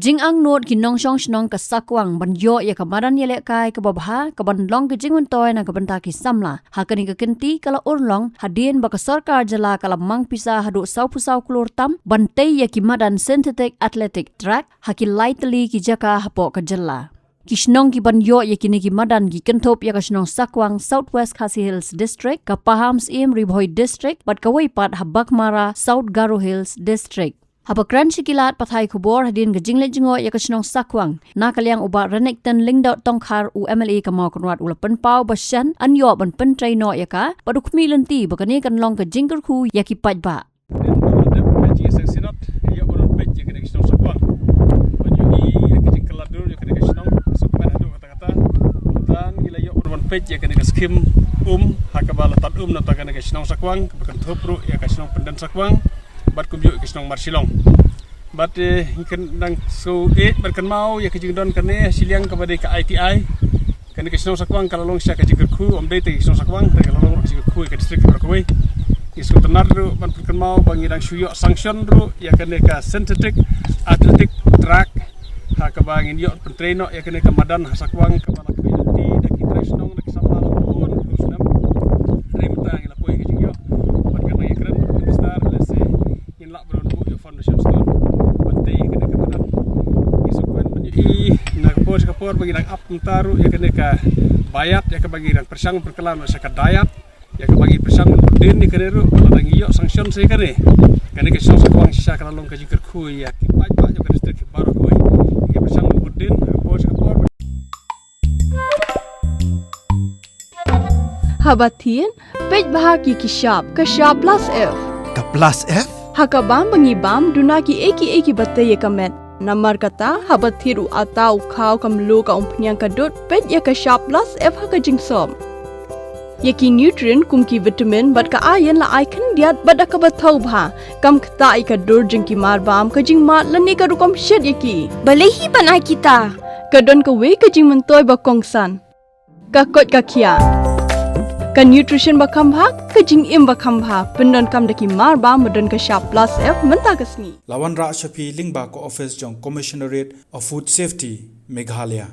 Kejing ang not kinong shnong ka Sakwang banyo ya kamaran ya lekai ka babha ka banlong kejing untoy na kabanta ki samla hakani ka kenti kala urlong Hadien baka Sorkar jala kala mangpisa hadu sau-pusau klur tam bantai ya kimadan synthetic athletic track haki lightly ki jaka hapo ka jala Kishnong ki banyo ya kini ki madan ki kentop ya kashnong Sakwang Southwest Khasi Hills District ka Pahams Im Ribhoi District bat kawai pat habak mara South Garo Hills District Habakran sikilat pathai kubor Hadien ke jingle jingo ya kashnong Sakwang nakaliang uba renekten lingdaut tongkar u MLA kamau konwat ulapan pau basyan anyo ban pentrai no ya ka padukmi lenti bakani kan long ke jingker khu ya ki pajba pej ya kena skim hakabala tat nata kena kasnong Sakwang bakan thopru ya kasnong pendan Sakwang bat kumju kasnong Shillong bat ikan nang so berkan mau ya kejing don kene siliang kepada ke ITI kena kasnong Sakwang kalau long sya kejing ku omdei te kasnong Sakwang kalau long kejing ku ke distrik Kyrwoh isu tenar ru ban berkan mau bangi dang suyo sanction ru ya kena ka synthetic athletic track hakabangin yo pentreno ya kena ke madan Sakwang kepala community dak international dak sambal pun Snem remtang la poi kejing yo bat kena ya keren minister lese in la bron bu yo foundation store bante kena ke madan isu kuen penyi nak pos kapor bagi dak up taru ya kena ka bayat ya ke bagi dak persang perkelan sa ka dayat ya ke bagi persang din ni kene ru dang yo sanction se kene kene ke so Sakwang sya kala long kejing ku ya ki paj yo ke distrik baru koi ya persang budin pos kapor Habatien, pej bahaki ki shop plus F. Ka plus F? Hakabam bangibam dunaki eki bataye kamet. Namar kata habathiru atau khau kamlu ka umpnyang kadut pej ya ka shop plus F haka jingsom. Yaki nutrient kumki vitamin bat ka iron la icon diat bat ka bathau bha kam khta I ka dur jingki mar bam ka jing mat lani ka rukom shed yaki. Balehi panai kita. Kadon ka we ka jing mentoy ba kongsan. Ka kot ka khia. Ka nutrition bakam bha ka jing im bakam bha pendon kam daki mar ba modon ka shop plus F menta kasni Lawan Ra Shafi Lingba ko office jong Commissionerate of Food Safety Meghalaya